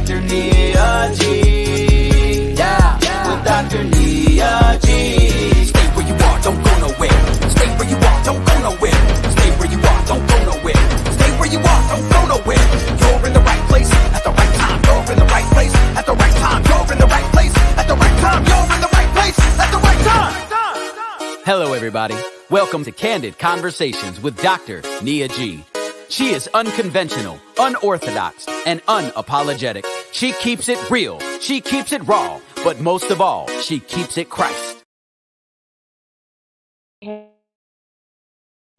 Dr. Nia G. Yeah, with Dr. Nia G. Stay where you are, don't go nowhere. Stay where you are, don't go nowhere. Stay where you are, don't go nowhere. Stay where you are, don't go nowhere. You're in the right place at the right time. You're in the right place at the right time. You're in the right place at the right time. You're in the right place at the right time. Hello, everybody. Welcome to Candid Conversations with Dr. Nia G. She is unconventional, unorthodox, and unapologetic. She keeps it real. She keeps it raw. But most of all, she keeps it Christ.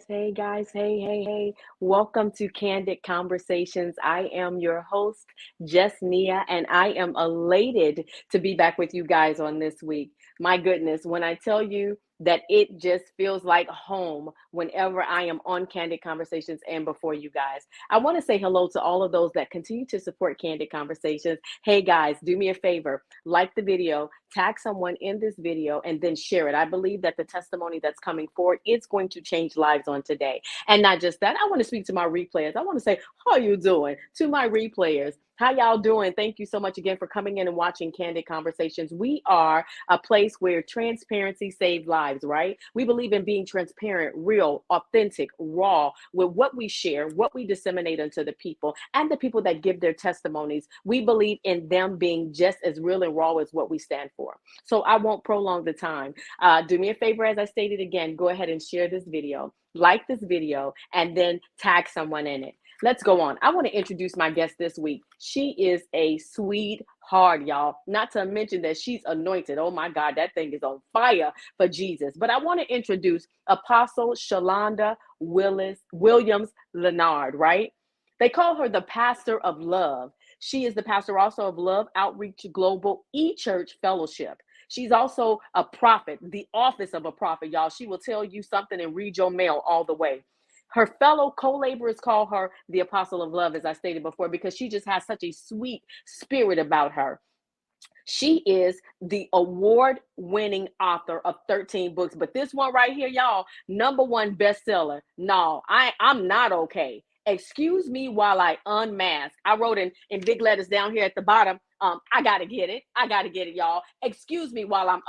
Hey guys, hey. Welcome to Candid Conversations. I am your host, Jess Nia, and I am elated to be back with you guys on this week. My goodness, when I tell you that it just feels like home whenever I am on Candid Conversations and before you guys. I want to say hello to all of those that continue to support Candid Conversations. Hey guys, do me a favor, like the video, tag someone in this video, and then share it. I believe that the testimony that's coming forward is going to change lives on today. And not just that, I want to speak to my replayers. I want to say, how are you doing? To my replayers, how y'all doing? Thank you so much again for coming in and watching Candid Conversations. We are a place where transparency saves lives, right? We believe in being transparent, real, authentic, raw with what we share, what we disseminate unto the people and the people that give their testimonies. We believe in them being just as real and raw as what we stand for. So I won't prolong the time. Do me a favor, as I stated again, go ahead and share this video, like this video, and then tag someone in it. Let's go on. I want to introduce my guest this week. She is a sweetheart, y'all. Not to mention that she's anointed. Oh my God, that thing is on fire for Jesus. But I want to introduce Apostle Shalonda Williams-Lynard, right? They call her the pastor of love. She is the pastor also of Love Outreach Global E-Church Fellowship. She's also a prophet, the office of a prophet, y'all. She will tell you something and read your mail all the way. Her fellow co-laborers call her the Apostle of Love, as I stated before, because she just has such a sweet spirit about her. She is the award-winning author of 13 books, but this one right here, y'all, #1 bestseller. No, I'm not okay. Excuse me while I unmask. I wrote in big letters down here at the bottom. I gotta get it. Y'all. Excuse me while I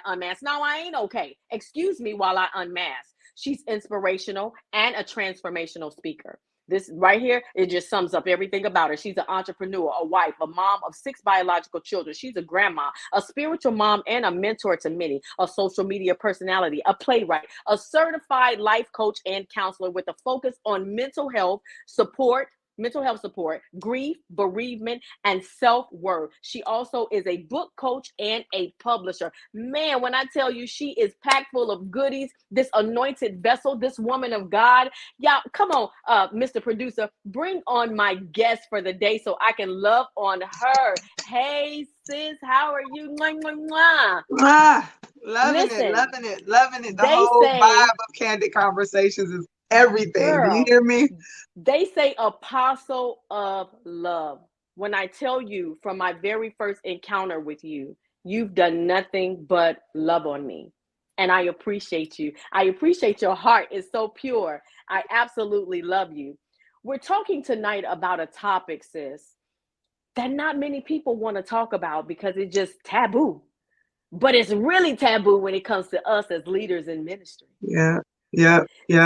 unmask. No, I ain't okay. Excuse me while I unmask. She's inspirational and a transformational speaker. This right here, it just sums up everything about her. She's an entrepreneur, a wife, a mom of 6 biological children. She's a grandma, a spiritual mom, and a mentor to many, a social media personality, a playwright, a certified life coach and counselor with a focus on mental health support, grief, bereavement, and self-worth. She also is a book coach and a publisher. Man, when I tell you she is packed full of goodies, this anointed vessel, this woman of God. Y'all, come on, Mr. Producer, bring on my guest for the day so I can love on her. Hey, sis, how are you? Mwah, mwah, mwah. Loving it. The whole vibe of Candid Conversations is everything. Girl, do you hear me? They say Apostle of Love. When I tell you from my very first encounter with you, you've done nothing but love on me. And I appreciate you. I appreciate your heart. It's so pure. I absolutely love you. We're talking tonight about a topic, sis, that not many people want to talk about because it's just taboo. But it's really taboo when it comes to us as leaders in ministry. Yeah.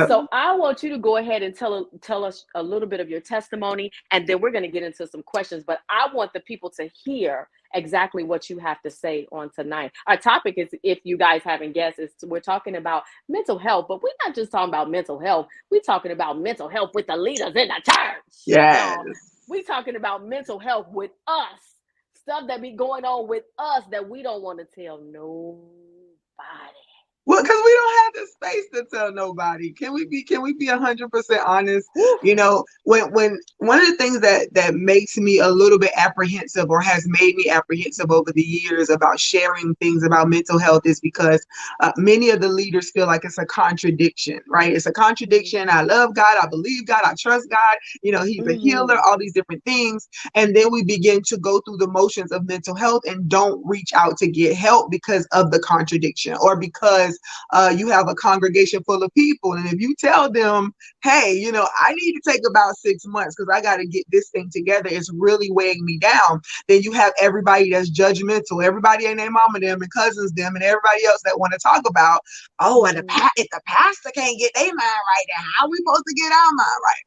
So I want you to go ahead and tell us a little bit of your testimony, and then we're going to get into some questions. But I want the people to hear exactly what you have to say on tonight. Our topic is, if you guys haven't guessed, we're talking about mental health, but we're not just talking about mental health. We're talking about mental health with the leaders in the church. Yes. We're talking about mental health with us, stuff that be going on with us that we don't want to tell nobody. Well, because we don't have the space to tell nobody. Can we be 100% honest? You know, when one of the things that makes me a little bit apprehensive, or has made me apprehensive over the years about sharing things about mental health, is because many of the leaders feel like it's a contradiction, right? It's a contradiction. I love God. I believe God. I trust God. You know, He's a healer, all these different things. And then we begin to go through the motions of mental health and don't reach out to get help because of the contradiction, or because you have a congregation full of people. And if you tell them, hey, you know, I need to take about 6 months because I got to get this thing together, it's really weighing me down, then you have everybody that's judgmental, everybody and their mama them and cousins them and everybody else that want to talk about, oh, and if the pastor can't get their mind right, then how are we supposed to get our mind right?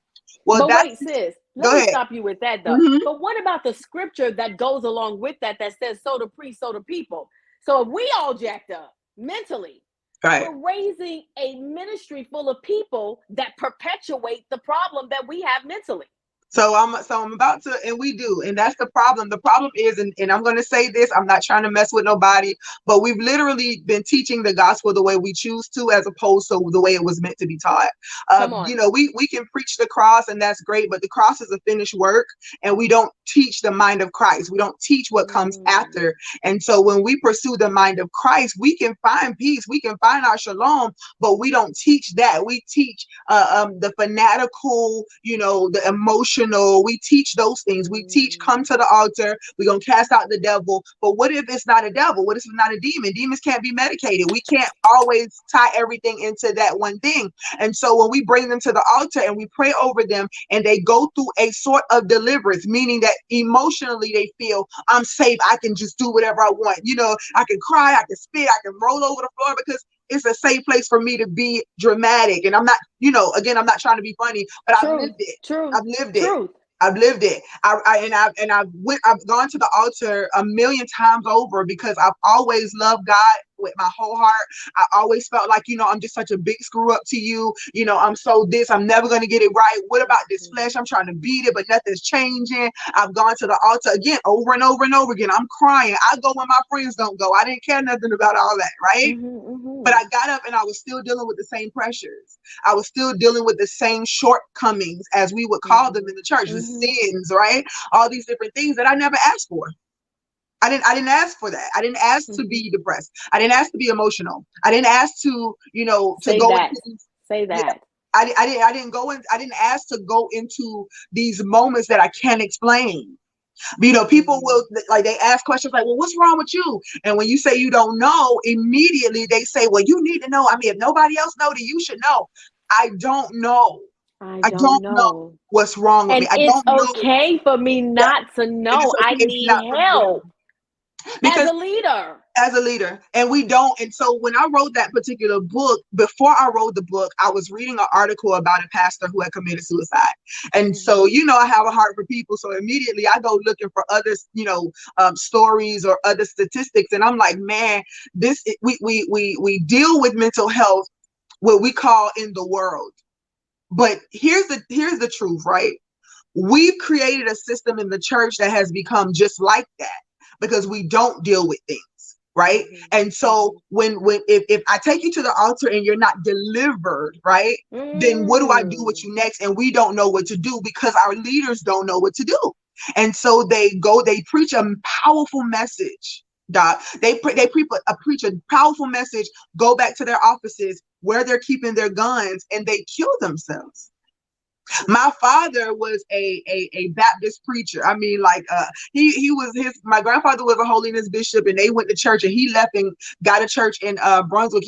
Well, but wait, sis, let me stop you with that though. Mm-hmm. But what about the scripture that goes along with that says, so the priest, so the people? So if we all jacked up mentally, right, we're raising a ministry full of people that perpetuate the problem that we have mentally. So I'm about to, and we do, and that's the problem. The problem is, and I'm going to say this, I'm not trying to mess with nobody, but we've literally been teaching the gospel the way we choose to, as opposed to the way it was meant to be taught. You know, we can preach the cross, and that's great, but the cross is a finished work, and we don't teach the mind of Christ. We don't teach what comes after. And so when we pursue the mind of Christ, we can find peace, we can find our shalom, but we don't teach that. We teach the fanatical, you know, the emotional. We teach those things. We teach, come to the altar, we're going to cast out the devil. But what if it's not a devil? What if it's not a demon? Demons can't be medicated. We can't always tie everything into that one thing. And so when we bring them to the altar and we pray over them and they go through a sort of deliverance, meaning that emotionally they feel, I'm safe, I can just do whatever I want. You know, I can cry, I can spit, I can roll over the floor because it's a safe place for me to be dramatic. And I'm not, you know, again, I'm not trying to be funny, but I've lived it. I've lived it. I've lived it. I've gone to the altar a million times over because I've always loved God with my whole heart. I always felt like, you know, I'm just such a big screw up to you. You know, I'm so this, I'm never going to get it right. What about this flesh? I'm trying to beat it, but nothing's changing. I've gone to the altar again, over and over and over again. I'm crying. I go when my friends don't go. I didn't care nothing about all that, right? But I got up and I was still dealing with the same pressures. I was still dealing with the same shortcomings, as we would call them in the church, the sins, right? All these different things that I never asked for. I didn't ask for that. I didn't ask to be depressed. I didn't ask to be emotional. I didn't ask to, you know, to go say that. Yeah, I didn't ask to go into these moments that I can't explain. You know, people will, like, they ask questions like, well, what's wrong with you? And when you say you don't know, immediately they say, well, you need to know. I mean, if nobody else knows, then you should know. I don't know. I don't know what's wrong with me. I don't know. It's okay for me not to know. I need help as a leader. And we don't. And so when I wrote that particular book, before I wrote the book, I was reading an article about a pastor who had committed suicide. And so, you know, I have a heart for people. So immediately I go looking for other, you know, stories or other statistics. And I'm like, man, we deal with mental health, what we call in the world. But here's the truth, right? We've created a system in the church that has become just like that, because we don't deal with things, right? And so if I take you to the altar and you're not delivered, right, then what do I do with you next? And we don't know what to do because our leaders don't know what to do. And so they preach a powerful message, Doc. They preach a powerful message, go back to their offices where they're keeping their guns, and they kill themselves. My father was a Baptist preacher. I mean, like my grandfather was a holiness bishop, and they went to church, and he left and got a church in Brunswick.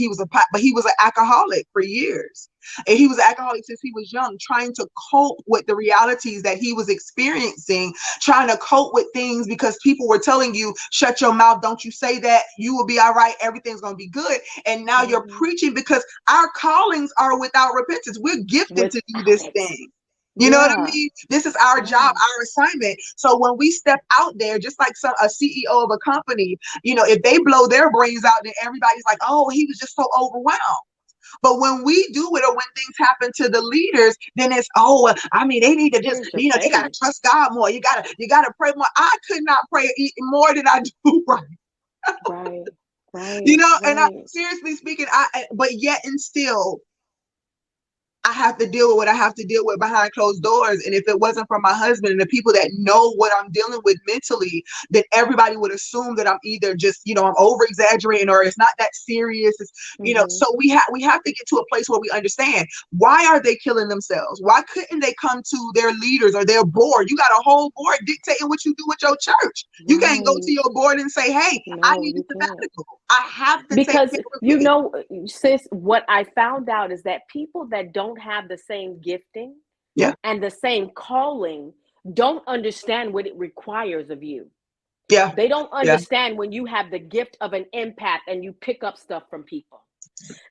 But he was an alcoholic for years. And he was an alcoholic since he was young, trying to cope with the realities that he was experiencing, trying to cope with things because people were telling you, shut your mouth, don't you say that, you will be all right, everything's going to be good. And now you're preaching, because our callings are without repentance. We're gifted to do this thing. You know what I mean? This is our job, our assignment. So when we step out there, just like a CEO of a company, you know, if they blow their brains out, then everybody's like, oh, he was just so overwhelmed. But when we do it, or when things happen to the leaders, then it's, I mean, they need to just, you know, they got to trust God more. You got to pray more. I could not pray more than I do right. You know, and I, seriously speaking, but yet and still, I have to deal with what I have to deal with behind closed doors. And if it wasn't for my husband and the people that know what I'm dealing with mentally, then everybody would assume that I'm either just, I'm over exaggerating, or it's not that serious. It's, so we have to get to a place where we understand, why are they killing themselves? Why couldn't they come to their leaders or their board? You got a whole board dictating what you do with your church. You can't go to your board and say, hey, I need a sabbatical. I have to because take care of me. sis, what I found out is that people that don't have the same gifting and the same calling don't understand what it requires of you. They don't understand when you have the gift of an empath and you pick up stuff from people.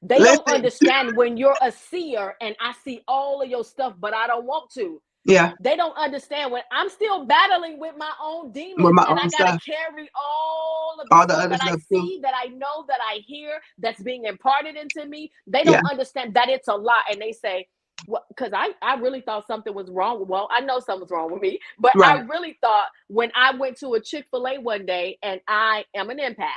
They don't understand when you're a seer and I see all of your stuff, but I don't want to. They don't understand when I'm still battling with my own demons and I gotta carry all of the stuff that I see, that I know, that I hear, that's being imparted into me. They don't understand that it's a lot, and they say, well, because I really thought something was wrong. Well, I know something's wrong with me, but I really thought when I went to a Chick-fil-A one day, and I am an empath,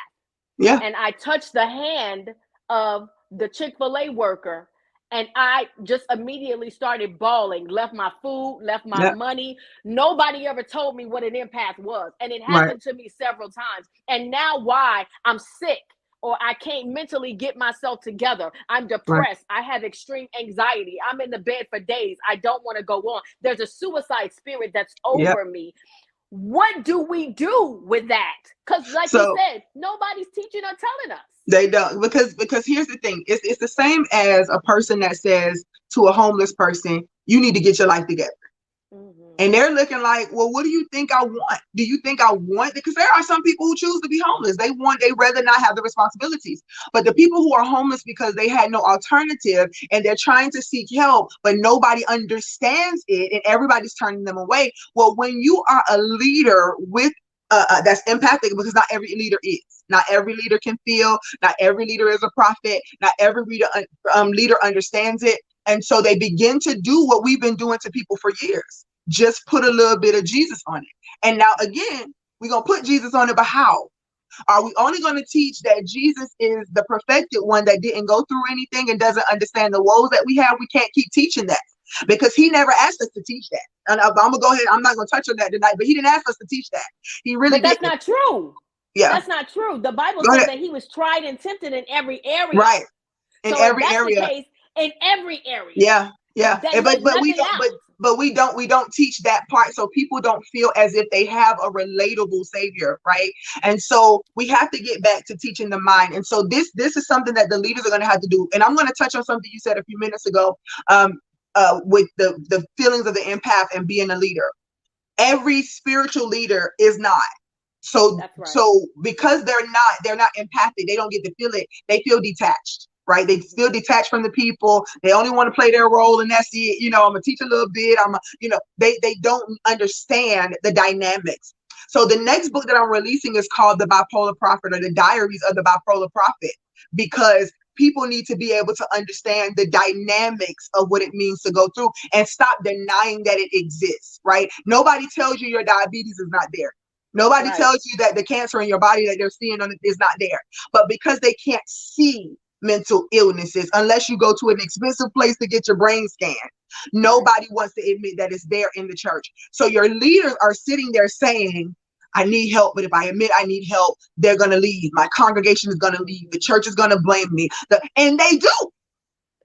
and I touched the hand of the Chick-fil-A worker, and I just immediately started bawling, left my food, left my money. Nobody ever told me what an empath was. And it happened to me several times. And now why I'm sick, or I can't mentally get myself together. I'm depressed. I have extreme anxiety. I'm in the bed for days. I don't want to go on. There's a suicide spirit that's over me. What do we do with that? Because like you said, nobody's teaching or telling us. They don't, because here's the thing. It's the same as a person that says to a homeless person, you need to get your life together. And they're looking like, well, what do you think I want? Do you think I want? Because there are some people who choose to be homeless. They rather not have the responsibilities. But the people who are homeless because they had no alternative and they're trying to seek help, but nobody understands it and everybody's turning them away. Well, when you are a leader with that's empathic, because not every leader is. Not every leader can feel. Not every leader is a prophet. Not every leader understands it. And so they begin to do what we've been doing to people for years. Just put a little bit of Jesus on it. And now again, we're going to put Jesus on it, but how? Are we only going to teach that Jesus is the perfected one that didn't go through anything and doesn't understand the woes that we have? We can't keep teaching that, because he never asked us to teach that. And I'm going to go ahead. I'm not going to touch on that tonight, but he didn't ask us to teach that. He really But that's not true. Yeah. That's not true. The Bible says that he was tried and tempted in every area. Right. In so every if that's area. The case, in every area. Yeah. Yeah. But we don't teach that part, so people don't feel as if they have a relatable savior, right? And so we have to get back to teaching the mind. And so this is something that the leaders are going to have to do. And I'm going to touch on something you said a few minutes ago, with the feelings of the empath and being a leader. Every spiritual leader is not. So so because they're not empathic, they don't get to feel it. They feel detached. Right? They feel detached from the people. They only want to play their role, and that's it. I'm gonna teach a little bit. They don't understand the dynamics. So the next book that I'm releasing is called The Bipolar Prophet, or The Diaries of the Bipolar Prophet, because people need to be able to understand the dynamics of what it means to go through and stop denying that it exists. Right? Nobody tells you your diabetes is not there. Nobody tells you that the cancer in your body that they're seeing on it is not there. But because they can't see mental illnesses, unless you go to an expensive place to get your brain scanned, nobody wants to admit that it's there in the church. So your leaders are sitting there saying, I need help, but if I admit I need help, they're going to leave. My congregation is going to leave. The church is going to blame me. And they do.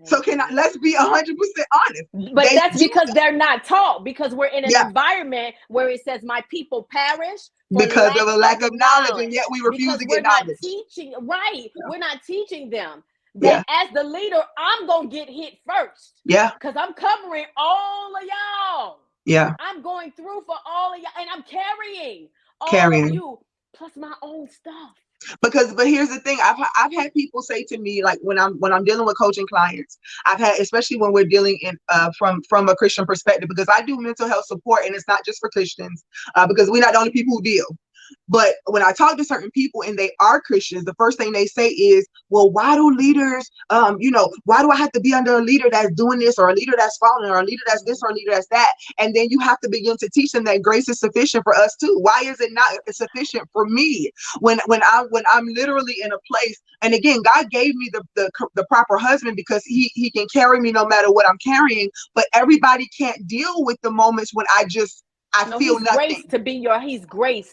So let's be 100% honest. But that's because they're not taught, because we're in an environment where it says my people perish because of a lack of knowledge, and yet we refuse to get knowledge. We're not teaching them that as the leader, I'm going to get hit first. Yeah. Because I'm covering all of y'all. Yeah. I'm going through for all of y'all, and I'm carrying all of you, plus my own stuff. But here's the thing, I've had people say to me, like when I'm dealing with coaching clients, I've had, especially when we're dealing in from a Christian perspective, because I do mental health support, and it's not just for Christians, because we're not the only people who deal. But when I talk to certain people and they are Christians, the first thing they say is, well, why do leaders, why do I have to be under a leader that's doing this, or a leader that's following, or a leader that's this, or a leader that's that? And then you have to begin to teach them that grace is sufficient for us too. Why is it not sufficient for me when I'm literally in a place? And again, God gave me the proper husband because he can carry me no matter what I'm carrying. But everybody can't deal with the moments when I feel he's nothing.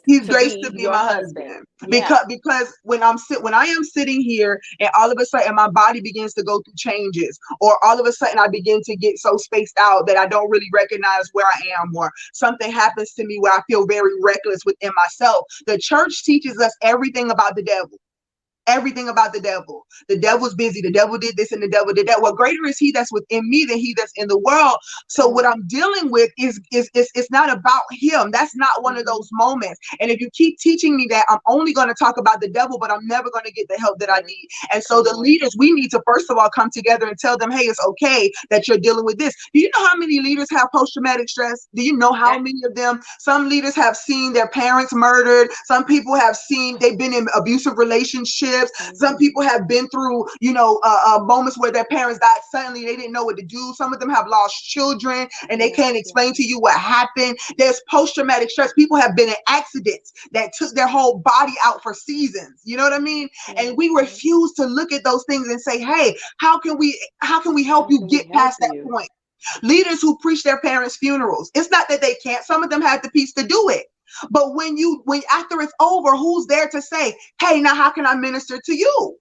He's graced to be my husband. Yeah. Because when I am sitting here and all of a sudden my body begins to go through changes, or all of a sudden I begin to get so spaced out that I don't really recognize where I am, or something happens to me where I feel very reckless within myself. The church teaches us everything about the devil. Everything about the devil. The devil's busy. The devil did this and the devil did that. Well, greater is he that's within me than he that's in the world. So what I'm dealing with is it's not about him. That's not one of those moments. And if you keep teaching me that, I'm only going to talk about the devil, but I'm never going to get the help that I need. And so the leaders, we need to first of all come together and tell them, hey, it's okay that you're dealing with this. Do you know how many leaders have post-traumatic stress? Do you know how many of them? Some leaders have seen their parents murdered. Some people have seen they've been in abusive relationships. Some people have been through, moments where their parents died suddenly. They didn't know what to do. Some of them have lost children and they can't explain to you what happened. There's post-traumatic stress. People have been in accidents that took their whole body out for seasons. You know what I mean? And we refuse to look at those things and say, hey, how can we help you get past that point? Leaders who preach their parents' funerals. It's not that they can't. Some of them had the peace to do it. But when after it's over, who's there to say, hey, now how can I minister to you?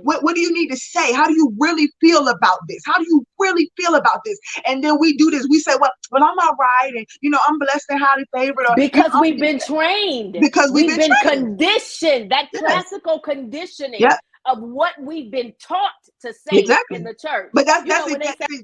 What do you need to say? How do you really feel about this? How do you really feel about this? And then we do this. We say, well, I'm all right. And, I'm blessed and highly favored. Because we've been trained. Because we've been conditioned. That classical conditioning of what we've been taught to say in the church. But that's exactly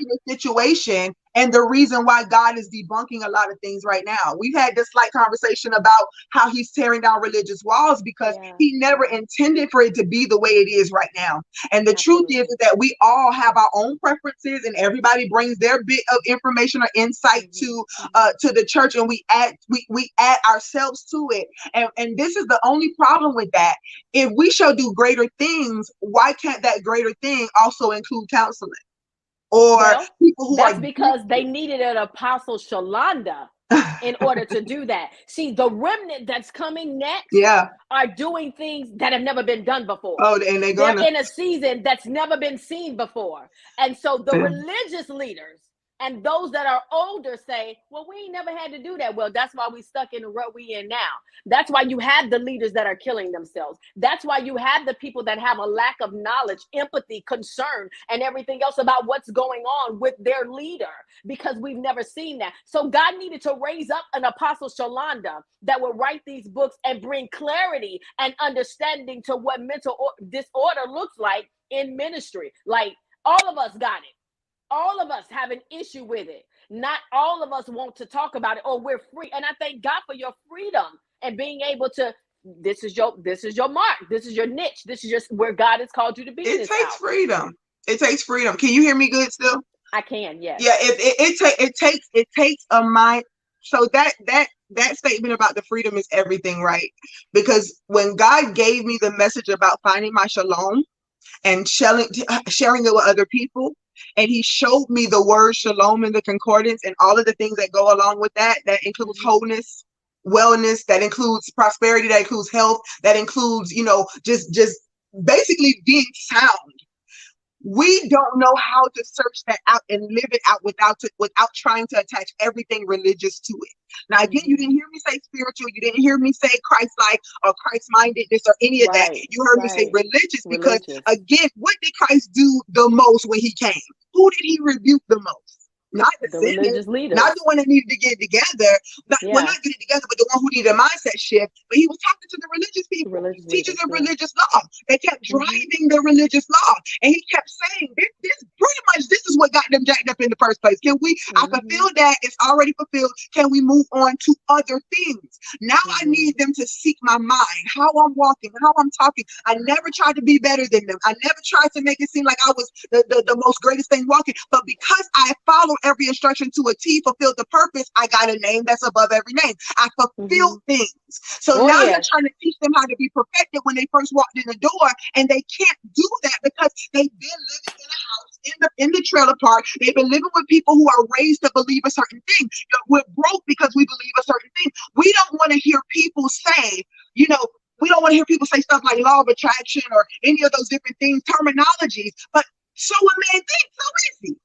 the situation and the reason why God is debunking a lot of things right now. We've had this slight conversation about how he's tearing down religious walls because he never intended for it to be the way it is right now. And the truth is that we all have our own preferences, and everybody brings their bit of information or insight to the church, and we add ourselves to it. And this is the only problem with that. If we shall do greater things, why can't that greater thing also include counseling? Or people who that's because they needed an apostle Shalonda in order to do that. See, the remnant that's coming next are doing things that have never been done before. Oh, and they're in a season that's never been seen before. And so the religious leaders and those that are older say, well, we ain't never had to do that. Well, that's why we stuck in the rut we in now. That's why you have the leaders that are killing themselves. That's why you have the people that have a lack of knowledge, empathy, concern, and everything else about what's going on with their leader, because we've never seen that. So God needed to raise up an apostle Shalonda that would write these books and bring clarity and understanding to what mental disorder looks like in ministry. Like, all of us got it. All of us have an issue with it. Not all of us want to talk about it, or we're free. And I thank God for your freedom and being able to, this is your mark. This is your niche. This is just where God has called you to be. It takes freedom. It takes freedom. Can you hear me good still? I can, yes. Yeah, it takes a mind. So that statement about the freedom is everything, right? Because when God gave me the message about finding my shalom and sharing it with other people, and he showed me the word shalom in the concordance and all of the things that go along with that. That includes wholeness, wellness, that includes prosperity, that includes health, that includes, just basically being sound. We don't know how to search that out and live it out without trying to attach everything religious to it. Now, again, you didn't hear me say spiritual. You didn't hear me say Christ-like or Christ-mindedness or any of that. You heard me say religious because, again, what did Christ do the most when he came? Who did he rebuke the most? Not the religious leaders. Not the one that needed to get it together. Well, not get it together, but the one who needed a mindset shift. But he was talking to the religious people, teachers of religious law. They kept driving the religious law. And he kept saying, this is what got them jacked up in the first place. Can we, I fulfill that, it's already fulfilled. Can we move on to other things? Now I need them to seek my mind, how I'm walking, how I'm talking. I never tried to be better than them. I never tried to make it seem like I was the most greatest thing walking. But because I follow every instruction to a T, fulfilled the purpose. I got a name that's above every name. I fulfilled things. So now you're trying to teach them how to be perfected when they first walked in the door, and they can't do that because they've been living in a house in the trailer park. They've been living with people who are raised to believe a certain thing. We're broke because we believe a certain thing. We don't want to hear people say, we don't want to hear people say stuff like law of attraction or any of those different things, terminologies. But so a man thinks, so easy.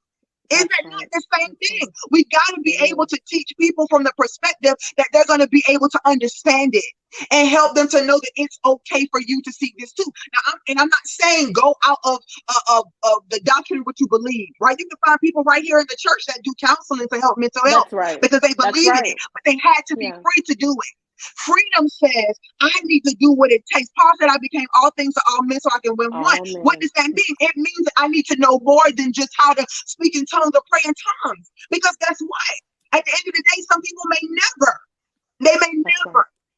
Is that not the same thing? We got to be able to teach people from the perspective that they're going to be able to understand it and help them to know that it's okay for you to seek this too. Now, I'm not saying go out of the doctrine of what you believe, right? You can find people right here in the church that do counseling to help mental health because they believe in it, but they had to be free to do it. Freedom says, I need to do what it takes. Paul said, I became all things to all men so I can win one. What does that mean? It means that I need to know more than just how to speak in tongues or pray in tongues. Because guess what? At the end of the day, some people may never.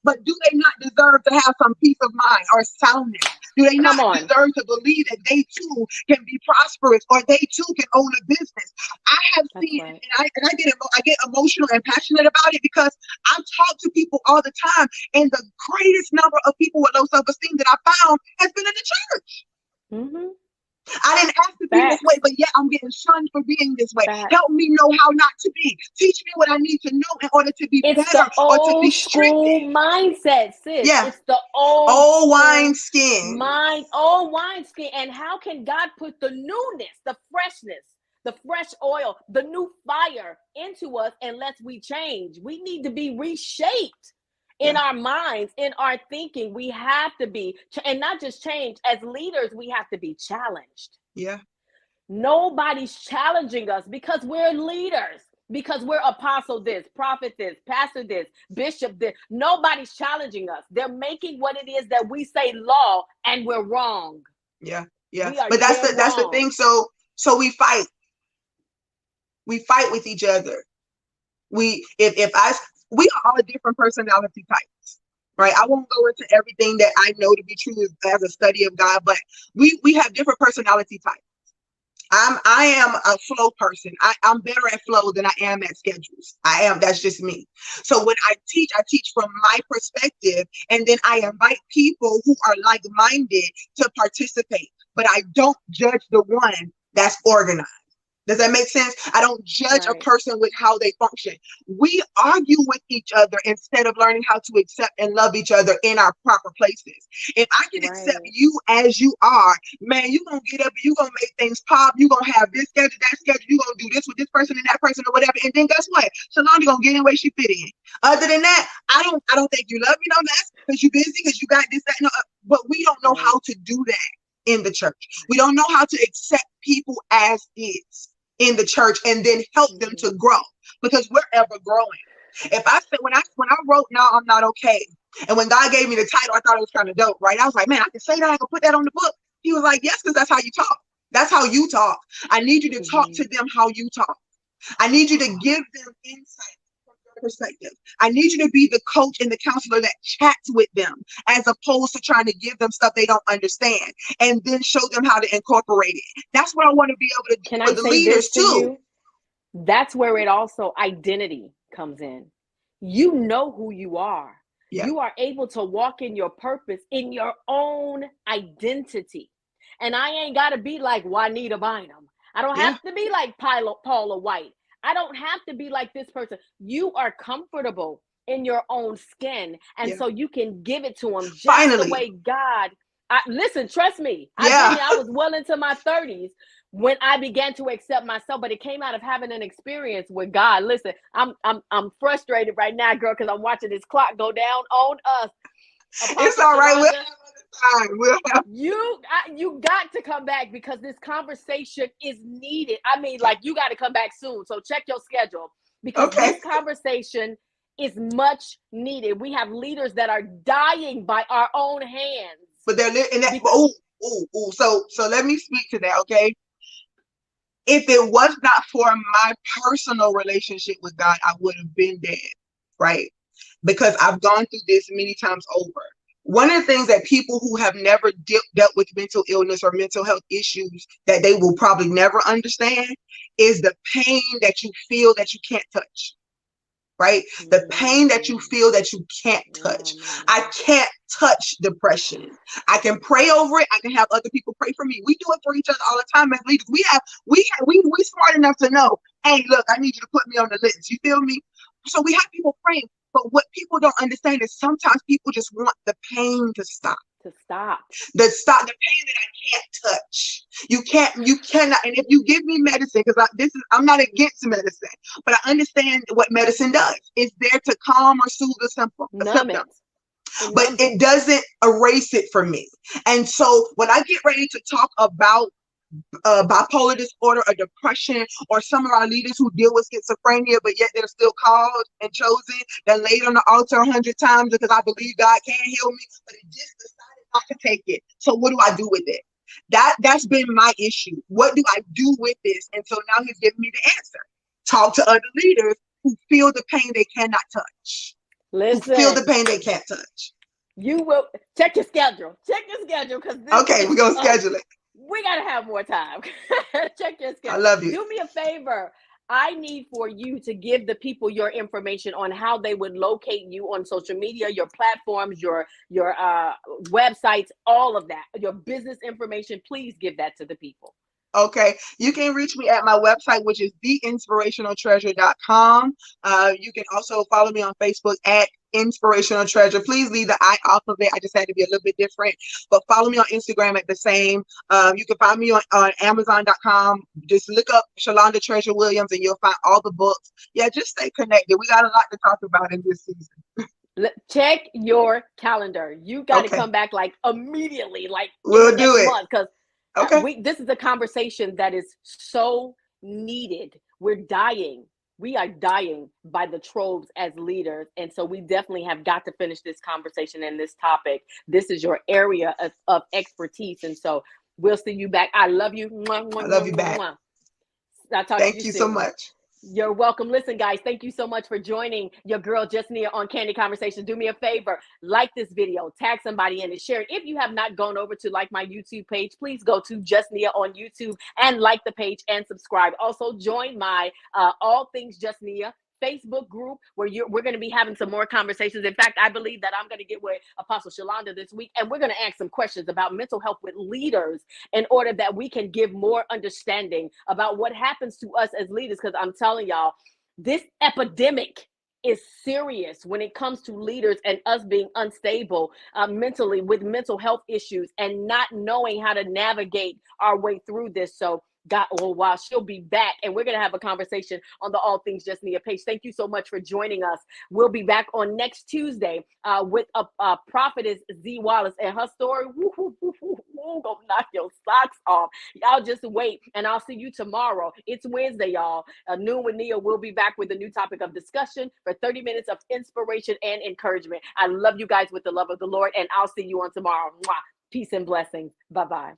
But do they not deserve to have some peace of mind or soundness? Do they not deserve to believe that they too can be prosperous or they too can own a business? I have seen, and I get emotional and passionate about it because I talk to people all the time, and the greatest number of people with low self-esteem that I found has been in the church. I didn't ask to be this way, but yet I'm getting shunned for being this way. Help me know how not to be. Teach me what I need to know in order to be better or to be strengthened. Mindset, sis. Yeah. It's the old wineskin. Old wineskin. And how can God put the newness, the freshness, the fresh oil, the new fire into us unless we change? We need to be reshaped. In our minds, in our thinking, we have to be, and not just change. As leaders, we have to be challenged. Yeah. Nobody's challenging us because we're leaders, because we're apostle this, prophet this, pastor this, bishop this. Nobody's challenging us. They're making what it is that we say law, and we're wrong. Yeah. But that's the thing. So we fight. We fight with each other. We are all different personality types, right? I won't go into everything that I know to be true as a study of God, but we have different personality types. I am a flow person. I'm better at flow than I am at schedules. That's just me. So when I teach from my perspective, and then I invite people who are like-minded to participate, but I don't judge the one that's organized. Does that make sense? I don't judge a person with how they function. We argue with each other instead of learning how to accept and love each other in our proper places. If I can accept you as you are, man, you're going to get up, you're going to make things pop, you're going to have this schedule, that schedule, you're going to do this with this person and that person or whatever. And then guess what? Shalonda going to get in where she fit in. Other than that, I don't think you love me no less because you're busy, because you got this, that, no, but we don't know how to do that in the church. We don't know how to accept people as is in the church and then help them to grow, because we're ever growing. If I said, when I wrote Now I'm Not Okay, and when God gave me the title, I thought it was kind of dope, right? I was like, man, I can say that, I can put that on the book. He was like, yes, because that's how you talk. That's how you talk. I need you to talk to them how you talk. I need you to give them insight from your perspective. I need you to be the coach and the counselor that chats with them, as opposed to trying to give them stuff they don't understand and then show them how to incorporate it. That's what I want to be able to do for the leaders too. That's where it also identity comes in. You know who you are. Yeah. You are able to walk in your purpose in your own identity. And I ain't got to be like Juanita Bynum. I don't have to be like Paula White. I don't have to be like this person. You are comfortable in your own skin. And so you can give it to them just the way God. Listen, trust me. I was well into my 30s when I began to accept myself, but it came out of having an experience with God. Listen, I'm frustrated right now, girl, because I'm watching this clock go down on us. It's all right. You got to come back, because this conversation is needed. I mean, like, you got to come back soon. So check your schedule, because this conversation is much needed. We have leaders that are dying by our own hands. But they're in that. So let me speak to that, okay? If it was not for my personal relationship with God, I would have been dead, right? Because I've gone through this many times over. one of the things that people who have never dealt with mental illness or mental health issues that they will probably never understand is the pain that you feel that you can't touch, right? The pain that you feel that you can't touch. I can't touch depression. I can pray over it. I can have other people pray for me. We do it for each other all the time as leaders. We smart enough to know, hey, look, I need you to put me on the list. You feel me? So we have people praying. But what people don't understand is sometimes people just want the pain to stop. To stop. The pain that I can't touch. You cannot. And if you give me medicine, because I'm not against medicine, but I understand what medicine does. It's there to calm or soothe the symptom. But it doesn't erase it for me. And so when I get ready to talk about bipolar disorder or depression, or some of our leaders who deal with schizophrenia, but yet they're still called and chosen, that laid on the altar 100 times because I believe God can heal me, but it just decided not to take it. So what do I do with it? That's been my issue. What do I do with this? And so now he's giving me the answer. Talk to other leaders who feel the pain they cannot touch. Listen. Who feel the pain they can't touch. You will check your schedule. Check your schedule, because okay, we're gonna schedule it. We gotta have more time. Check your schedule. I love you. Do me a favor. I need for you to give the people your information on how they would locate you on social media, your platforms, your websites, all of that, your business information. Please give that to the people. Okay, you can reach me at my website, which is theinspirationaltreasure.com. You can also follow me on Facebook at Inspirational Treasure. Please leave the I off of it. I just had to be a little bit different. But follow me on Instagram at the same. You can find me on Amazon.com. Just look up Shalonda Treasure Williams and you'll find all the books. Yeah, just stay connected. We got a lot to talk about in this season. Check your calendar. You got to come back like immediately, like we'll do it. Because this is a conversation that is so needed. We're dying. We are dying by the tropes as leaders. And so we definitely have got to finish this conversation and this topic. This is your area of expertise. And so we'll see you back. I love you. I love you back. Thank you so much. You're welcome. Listen, guys, thank you so much for joining your girl, Just Nia, on Candid Conversations. Do me a favor, like this video, tag somebody in it, share it. If you have not gone over to like my YouTube page, please go to Just Nia on YouTube and like the page and subscribe. Also, join my All Things Just Nia Facebook group where we're going to be having some more conversations. In fact, I believe that I'm going to get with Apostle Shalonda this week, and we're going to ask some questions about mental health with leaders in order that we can give more understanding about what happens to us as leaders. Because I'm telling y'all, this epidemic is serious when it comes to leaders and us being unstable mentally with mental health issues and not knowing how to navigate our way through this. So got a little while. She'll be back, and we're going to have a conversation on the All Things Just Nia page. Thank you so much for joining us. We'll be back on next Tuesday with a prophetess, Z Wallace, and her story. Gonna knock your socks off. Y'all just wait, and I'll see you tomorrow. It's Wednesday, y'all. Noon with Nia. We'll be back with a new topic of discussion for 30 minutes of inspiration and encouragement. I love you guys with the love of the Lord, and I'll see you on tomorrow. Mwah. Peace and blessings. Bye-bye.